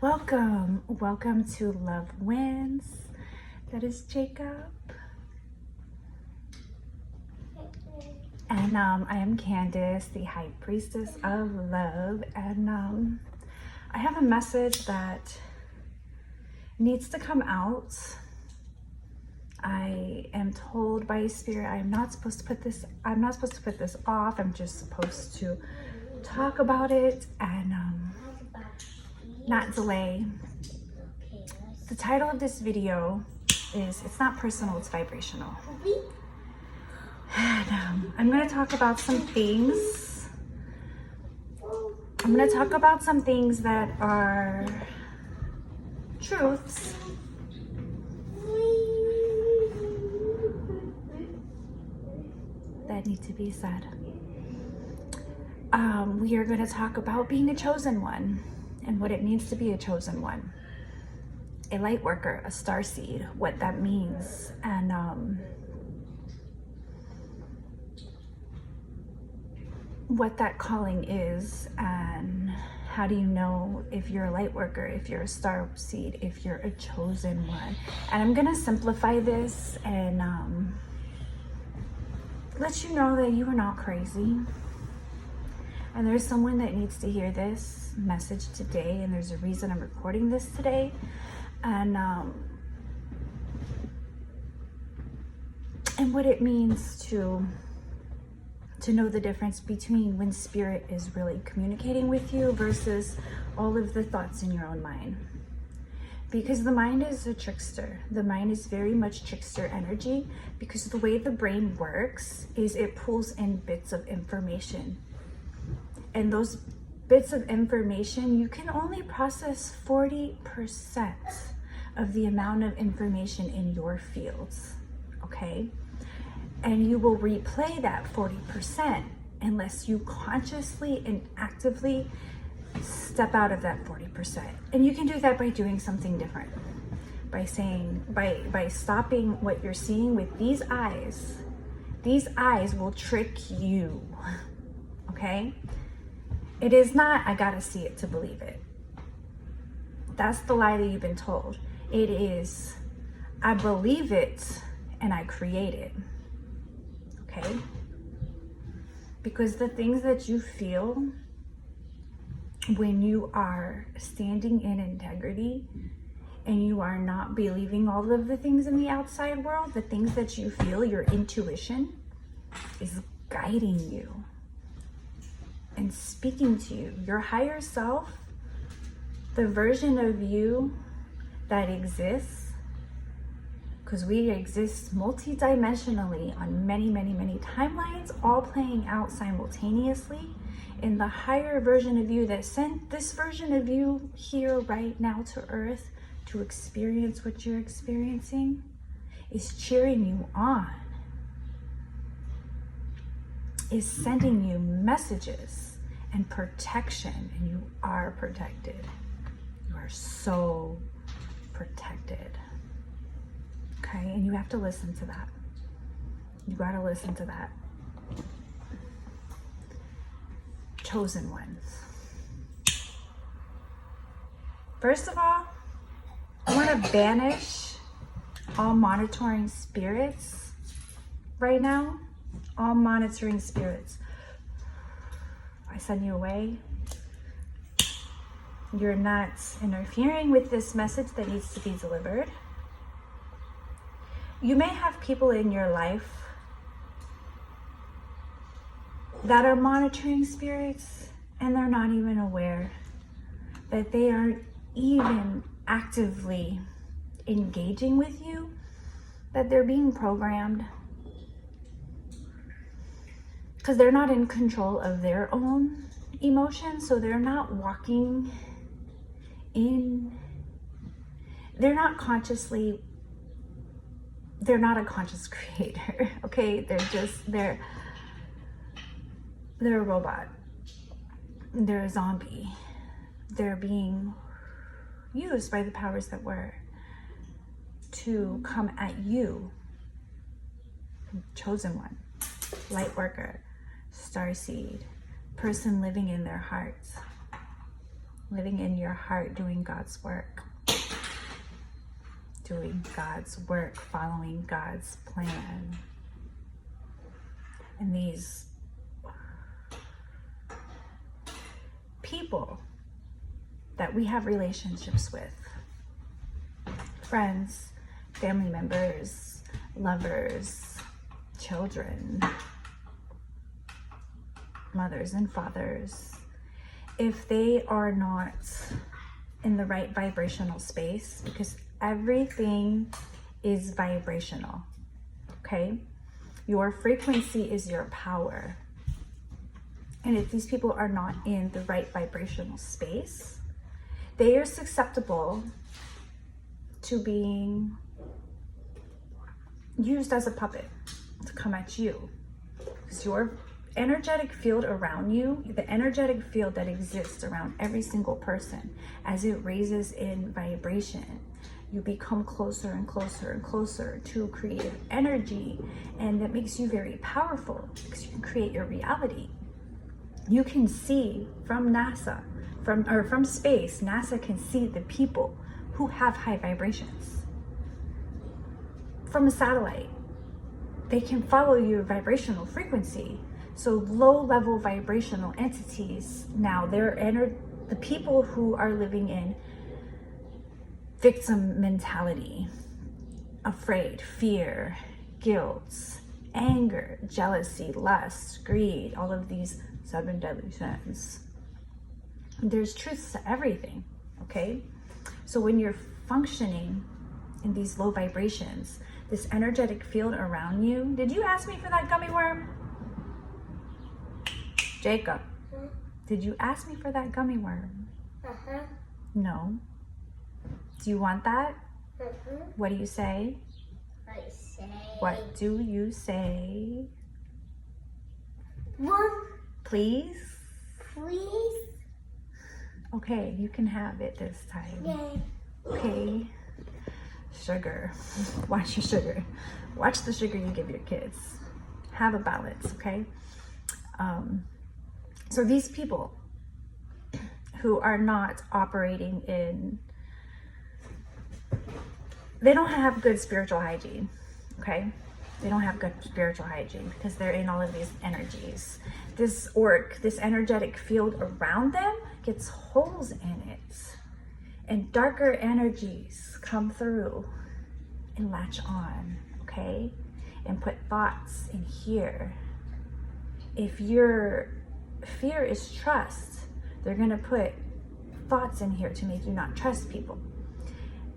Welcome to Love Wins. That is Jacob. And I am Candace, the High Priestess of Love. And I have a message that needs to come out. I am told by Spirit I'm not supposed to put this off. I'm just supposed to talk about it and not delay. The title of this video is, it's not personal, it's vibrational. And I'm going to talk about some things. I'm going to talk about some things that are truths. That need to be said. We are going to talk about being a chosen one and what it means to be a chosen one, a light worker, a starseed, what that means, and what that calling is, and how do you know if you're a light worker, if you're a starseed, if you're a chosen one. And I'm going to simplify this and let you know that you are not crazy. And there's someone that needs to hear this message today, and there's a reason I'm recording this today. And what it means to know the difference between when Spirit is really communicating with you versus all of the thoughts in your own mind. Because the mind is a trickster. The mind is very much trickster energy, because the way the brain works is it pulls in bits of information. And those bits of information, you can only process 40% of the amount of information in your fields, okay? And you will replay that 40% unless you consciously and actively step out of that 40%. And you can do that by doing something different. By saying, by stopping what you're seeing with these eyes. These eyes will trick you, okay? It is not, I gotta see it to believe it. That's the lie that you've been told. It is, I believe it and I create it, okay? Because the things that you feel when you are standing in integrity and you are not believing all of the things in the outside world, the things that you feel, your intuition is guiding you and speaking to you. Your higher self, the version of you that exists, because we exist multidimensionally on many timelines, all playing out simultaneously. In the higher version of you that sent this version of you here right now to Earth to experience what you're experiencing, is cheering you on, is sending you messages and protection, and you are protected. You are so protected, okay? And you have to listen to that. You gotta listen to that. Chosen ones. First of all, I want to banish all monitoring spirits right now. All monitoring spirits. I send you away. You're not interfering with this message that needs to be delivered. You may have people in your life that are monitoring spirits, and they're not even aware that they aren't even actively engaging with you, that they're being programmed, because they're not in control of their own emotions. So they're not walking in, they're not a conscious creator, okay? They're a robot. They're a zombie. They're being used by the powers that were to come at you. Chosen one, light worker, starseed, person living in their hearts. living in your heart, doing God's work. Doing God's work, following God's plan. And these people that we have relationships with, friends, family members, lovers, children, mothers and fathers, if they are not in the right vibrational space, because everything is vibrational, okay? Your frequency is your power. And if these people are not in the right vibrational space, they are susceptible to being used as a puppet to come at you. Because your energetic field around you, the energetic field that exists around every single person, as it raises in vibration, you become closer and closer and closer to creative energy, and that makes you very powerful because you can create your reality. You can see from NASA, from space, NASA can see the people who have high vibrations. From a satellite, they can follow your vibrational frequency. So low-level vibrational entities, now the people who are living in victim mentality, afraid, fear, guilt, anger, jealousy, lust, greed, all of these 7 deadly sins. There's truths to everything, okay? So when you're functioning in these low vibrations, this energetic field around you, did you ask me for that gummy worm? Jacob, did you ask me for that gummy worm? No. Do you want that? What do you say? What do you say? Please? Please? Okay, you can have it this time. Yay. Okay. Sugar. Watch your sugar. Watch the sugar you give your kids. Have a balance, okay? So these people who are not operating in, they don't have good spiritual hygiene, okay? They don't have good spiritual hygiene because they're in all of these energies. This energetic field around them gets holes in it, and darker energies come through and latch on, okay? And put thoughts in here. If your fear is trust, they're gonna put thoughts in here to make you not trust people.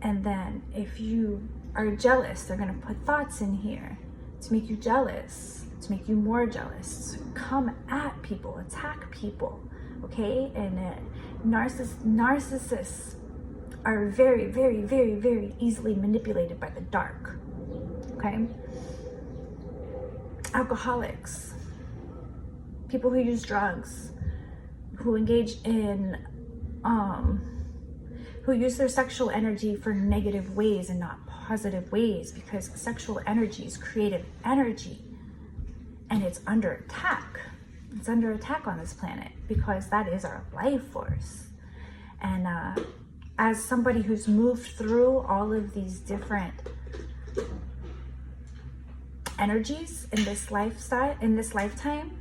And then if you are jealous, they're gonna put thoughts in here to make you jealous, to make you more jealous, come at people, attack people, okay? And narcissists are very, very, very, very easily manipulated by the dark, okay? Alcoholics, people who use drugs, who engage in, who use their sexual energy for negative ways and not positive ways, because sexual energy is creative energy and it's under attack. It's under attack on this planet because that is our life force. And as somebody who's moved through all of these different energies in this lifetime,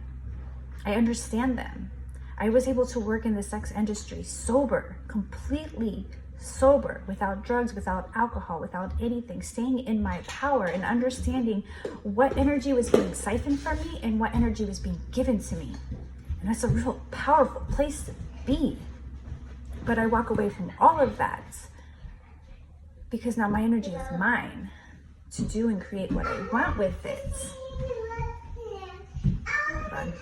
I understand them. I was able to work in the sex industry sober, completely sober, without drugs, without alcohol, without anything, staying in my power and understanding what energy was being siphoned from me and what energy was being given to me. And that's a real powerful place to be. But I walk away from all of that because now my energy is mine to do and create what I want with it. Hold on.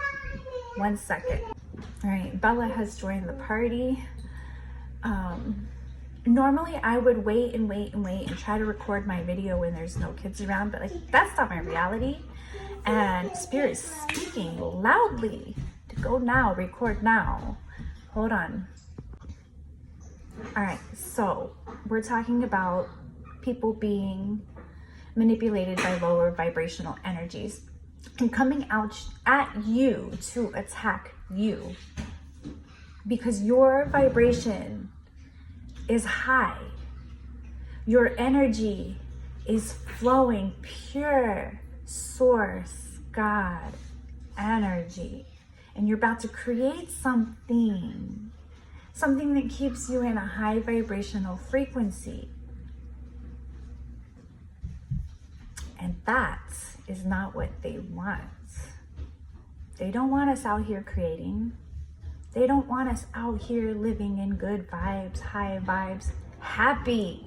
1 second. All right, Bella has joined the party. Normally I would wait and try to record my video when there's no kids around, but like that's not my reality. And Spirit is speaking loudly to go now, record now. Hold on. All right, so we're talking about people being manipulated by lower vibrational energies and coming out at you to attack you. because your vibration is high. Your energy is flowing pure source God energy. And you're about to create something that keeps you in a high vibrational frequency. And that is not what they want. They don't want us out here creating. They don't want us out here living in good vibes, high vibes, happy,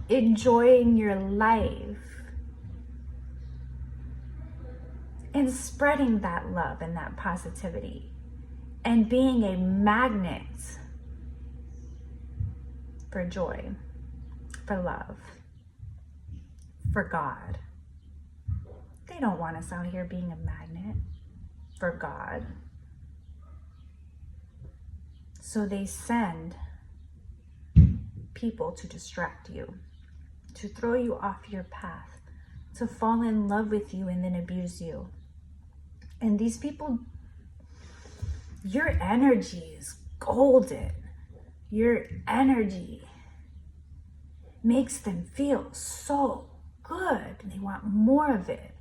enjoying your life, and spreading that love and that positivity, and being a magnet for joy, for love, for God. They don't want us out here being a magnet for God. So they send people to distract you, to throw you off your path, to fall in love with you and then abuse you. And these people, your energy is golden. Your energy makes them feel so good. They want more of it.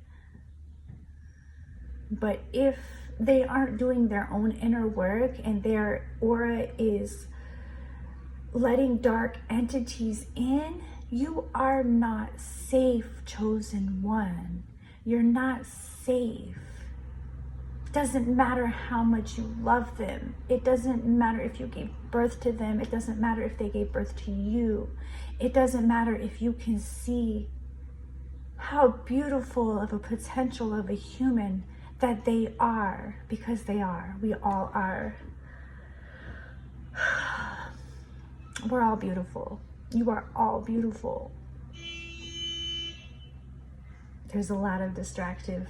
But if they aren't doing their own inner work and their aura is letting dark entities in, you are not safe, chosen one. You're not safe. It doesn't matter how much you love them. It doesn't matter if you gave birth to them. It doesn't matter if they gave birth to you. It doesn't matter if you can see how beautiful of a potential of a human that they are, because they are. We all are. We're all beautiful. You are all beautiful. There's a lot of distraction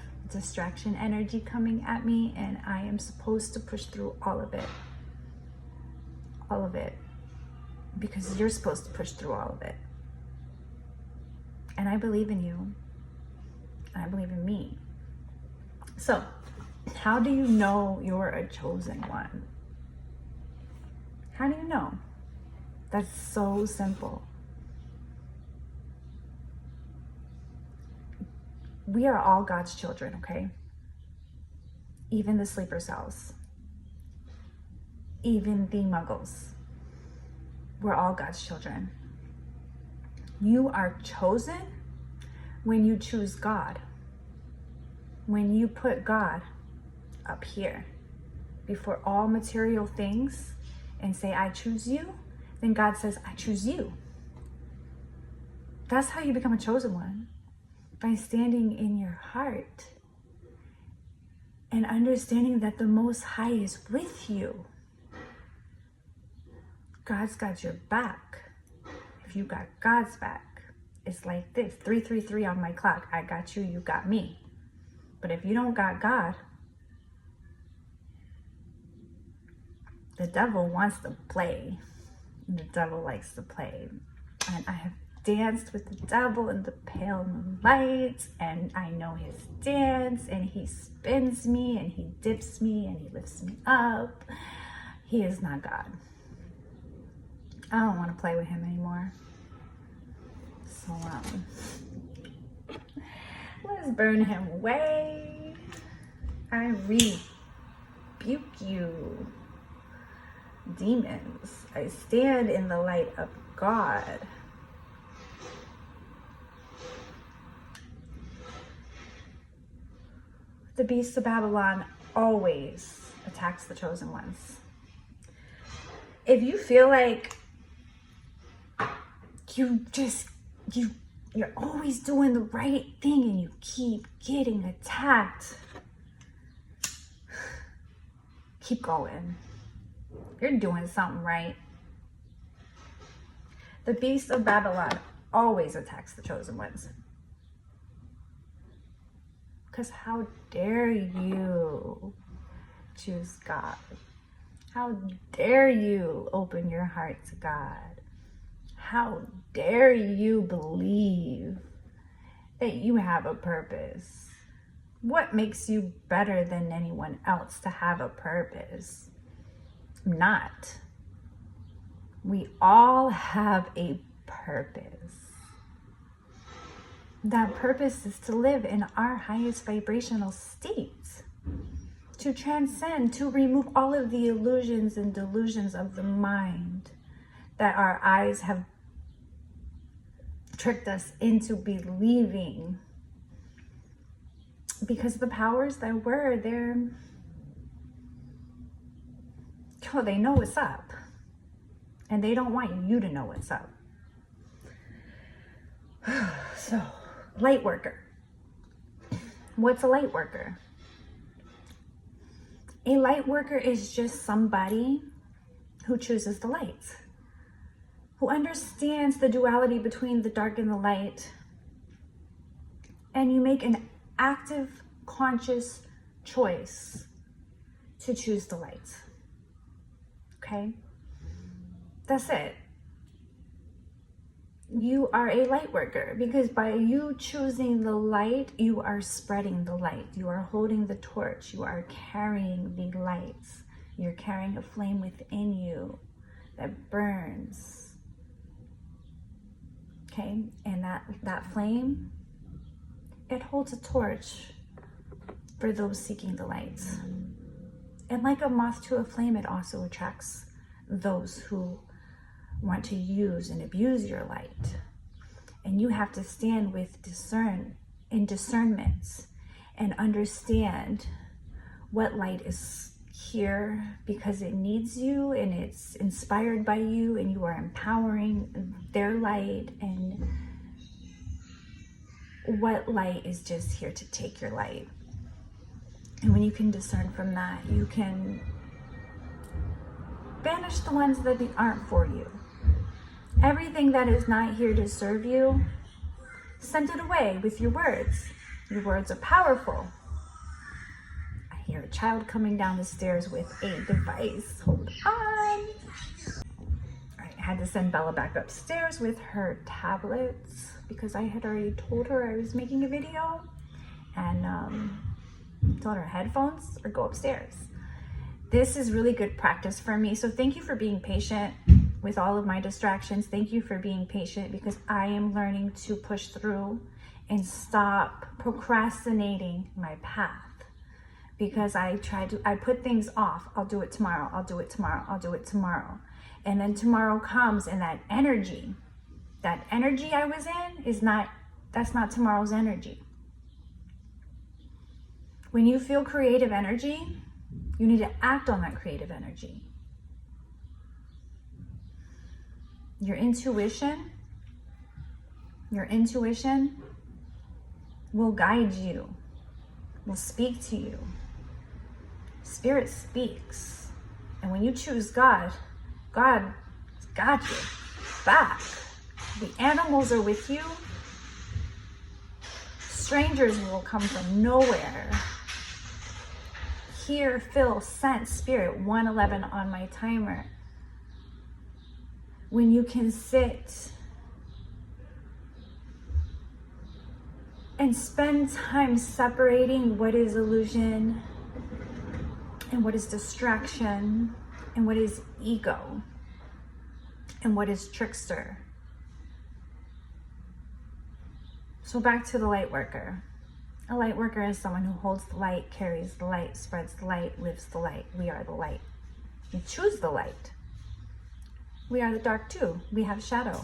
energy coming at me, and I am supposed to push through all of it. All of it. Because you're supposed to push through all of it. And I believe in you. And I believe in me. So, how do you know you're a chosen one? How do you know? That's so simple. We are all God's children, okay? Even the sleeper cells. Even the muggles. We're all God's children. You are chosen when you choose God. When you put God up here before all material things and say, I choose you, then God says, I choose you. That's how you become a chosen one. By standing in your heart and understanding that the Most High is with you. God's got your back. If you got God's back, it's like this, 333 on my clock. I got you, you got me. But if you don't got God, the devil wants to play. The devil likes to play. And I have danced with the devil in the pale moonlight, and I know his dance, and he spins me, and he dips me, and he lifts me up. He is not God. I don't want to play with him anymore. So, let's burn him away. I rebuke you, demons. I stand in the light of God. The beast of Babylon always attacks the chosen ones. If you feel like you're always doing the right thing and you keep getting attacked, keep going. You're doing something right. The beast of Babylon always attacks the chosen ones. Because how dare you choose God? How dare you open your heart to God? How dare you believe that you have a purpose? What makes you better than anyone else to have a purpose? not. We all have a purpose. That purpose is to live in our highest vibrational state, to transcend, to remove all of the illusions and delusions of the mind that our eyes have tricked us into believing. Because the powers that were there, they know what's up. And they don't want you to know what's up. So, light worker. What's a light worker? A light worker is just somebody who chooses the light, who understands the duality between the dark and the light, and you make an active, conscious choice to choose the light. Okay? That's it. You are a light worker, because by you choosing the light, you are spreading the light. You are holding the torch. You are carrying the light. You're carrying a flame within you that burns. Okay? And that flame, it holds a torch for those seeking the light. And like a moth to a flame, it also attracts those who want to use and abuse your light. And you have to stand with discernment and understand what light is here because it needs you and it's inspired by you, and you are empowering their light, and what light is just here to take your light. And when you can discern from that, you can banish the ones that aren't for you. Everything that is not here to serve you, send it away with your words. Your words are powerful. I hear a child coming down the stairs with a device. Hold on. All right, I had to send Bella back upstairs with her tablets because I had already told her I was making a video, and told her headphones or go upstairs. This is really good practice for me. So thank you for being patient with all of my distractions. Thank you for being patient, because I am learning to push through and stop procrastinating my path. Because I put things off. I'll do it tomorrow. I'll do it tomorrow. I'll do it tomorrow. And then tomorrow comes, and that energy I was in that's not tomorrow's energy. When you feel creative energy, you need to act on that creative energy. Your intuition will guide you, will speak to you. Spirit speaks. And when you choose God, God's got you back. The animals are with you. Strangers will come from nowhere. Hear, feel, sense, spirit, 111 on my timer. When you can sit and spend time separating what is illusion and what is distraction and what is ego and what is trickster. So back to the light worker. A light worker is someone who holds the light, carries the light, spreads the light, lives the light. We are the light. You choose the light. We are the dark too. We have shadow.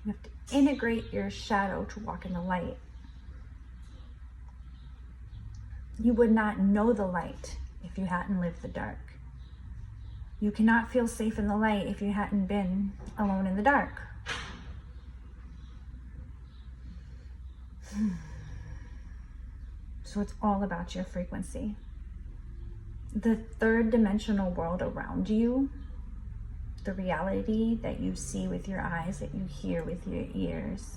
You have to integrate your shadow to walk in the light. You would not know the light if you hadn't lived the dark. You cannot feel safe in the light if you hadn't been alone in the dark. So it's all about your frequency. The third dimensional world around you, the reality that you see with your eyes, that you hear with your ears,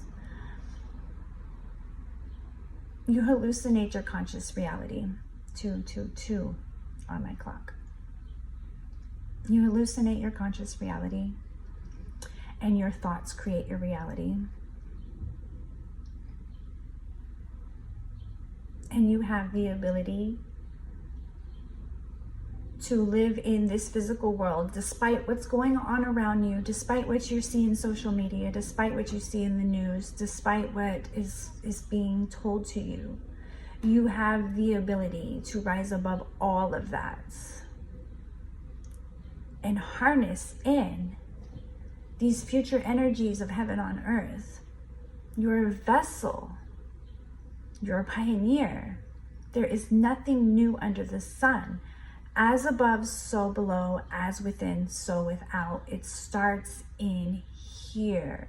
you hallucinate your conscious reality. 222 on my clock. You hallucinate your conscious reality, and your thoughts create your reality. And you have the ability to live in this physical world, despite what's going on around you, despite what you see in social media, despite what you see in the news, despite what is being told to you. You have the ability to rise above all of that and harness in these future energies of heaven on earth. You're a vessel. You're a pioneer. There is nothing new under the sun. As above, so below, as within, so without. It starts in here.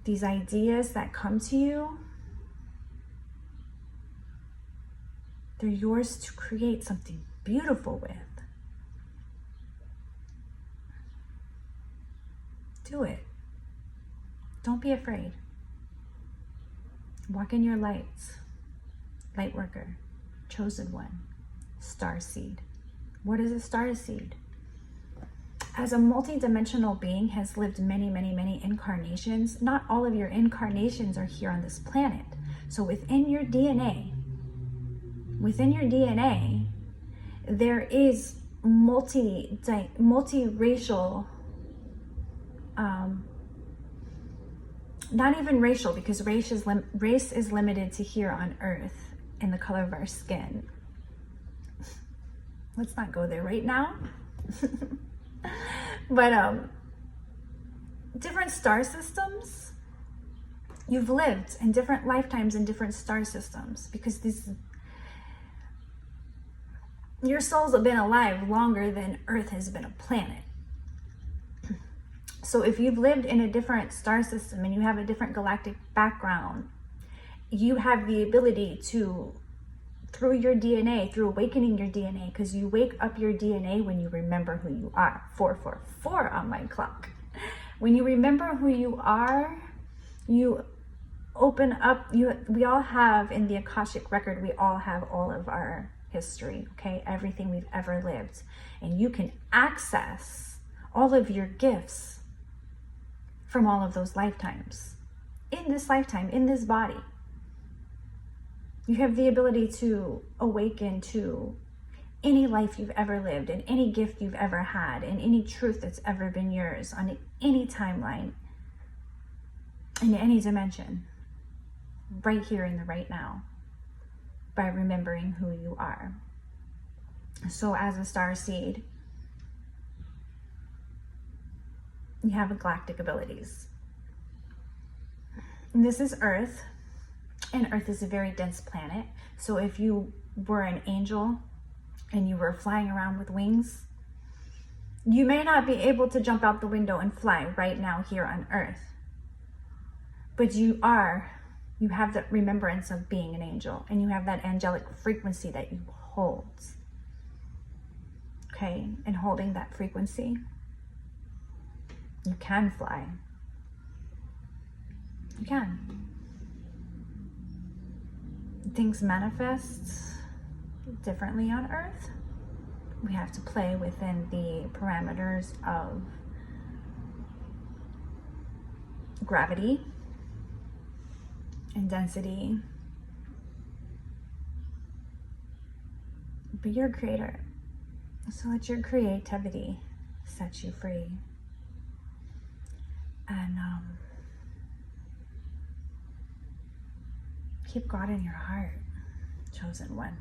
These ideas that come to you, they're yours to create something beautiful with. Do it. Don't be afraid. Walk in your lights. Lightworker, chosen one, starseed. What is a starseed? As a multi-dimensional being has lived many, many, many incarnations, not all of your incarnations are here on this planet. So within your DNA, there is multiracial, not even racial, because race is limited to here on earth in the color of our skin. Let's not go there right now. But different star systems, you've lived in different lifetimes in different star systems, because your souls have been alive longer than Earth has been a planet. So if you've lived in a different star system and you have a different galactic background, you have the ability to, through your DNA, through awakening your DNA, because you wake up your DNA when you remember who you are. 444 on my clock. When you remember who you are, you open up, we all have in the Akashic record, we all have all of our history, okay? Everything we've ever lived. And you can access all of your gifts from all of those lifetimes. In this lifetime, in this body. You have the ability to awaken to any life you've ever lived, and any gift you've ever had, and any truth that's ever been yours on any timeline, in any dimension, right here in the right now, by remembering who you are. So as a starseed, you have galactic abilities. And this is Earth, and Earth is a very dense planet. So if you were an angel and you were flying around with wings, you may not be able to jump out the window and fly right now here on Earth. But you have the remembrance of being an angel, and you have that angelic frequency that you hold. Okay, and holding that frequency, you can fly. You can. Things manifest differently on Earth. We have to play within the parameters of gravity and density. But you're a creator. So let your creativity set you free. And keep God in your heart, chosen one.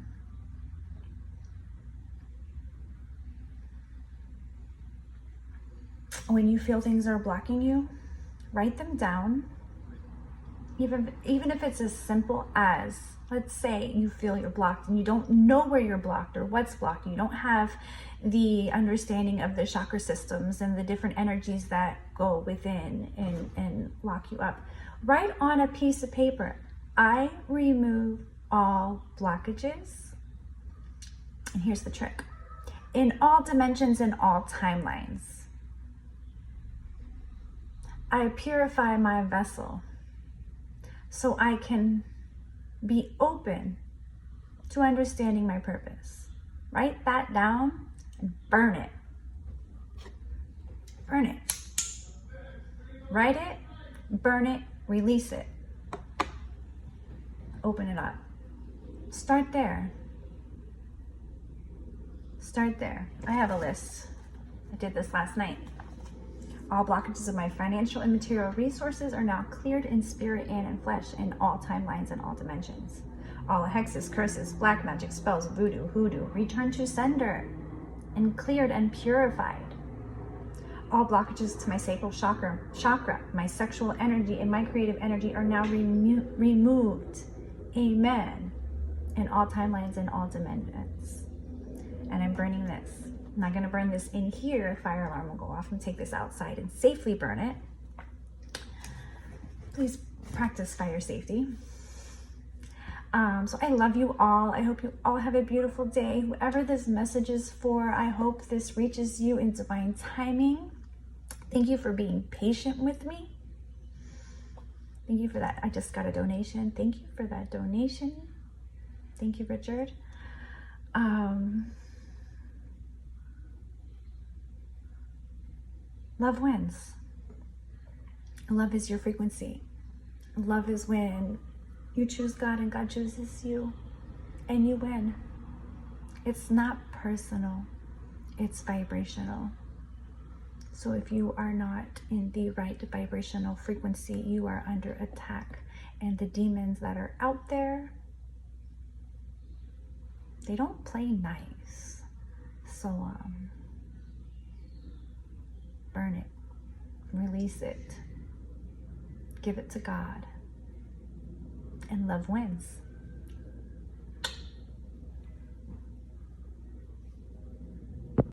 When you feel things are blocking you, write them down. Even if it's as simple as, let's say you feel you're blocked and you don't know where you're blocked or what's blocked. You don't have the understanding of the chakra systems and the different energies that go within and lock you up. Write on a piece of paper, I remove all blockages. And here's the trick. In all dimensions and all timelines, I purify my vessel so I can be open to understanding my purpose. Write that down and burn it. Burn it. Write it, burn it, release it. Open it up. Start there. Start there. I have a list. I did this last night. All blockages of my financial and material resources are now cleared in spirit and in flesh in all timelines and all dimensions. All hexes, curses, black magic, spells, voodoo, hoodoo, return to sender and cleared and purified. All blockages to my sacral chakra, my sexual energy, and my creative energy are now removed. Amen. In all timelines and all dimensions. And I'm burning this. I'm not going to burn this in here. Fire alarm will go off and take this outside and safely burn it. Please practice fire safety. So I love you all. I hope you all have a beautiful day. Whoever this message is for, I hope this reaches you in divine timing. Thank you for being patient with me. Thank you for that. I just got a donation. Thank you for that donation. Thank you, Richard. Love wins. Love is your frequency. Love is when you choose God and God chooses you, and you win. It's not personal, it's vibrational. So if you are not in the right vibrational frequency, you are under attack. And the demons that are out there, they don't play nice. So burn it, release it, give it to God, and love wins.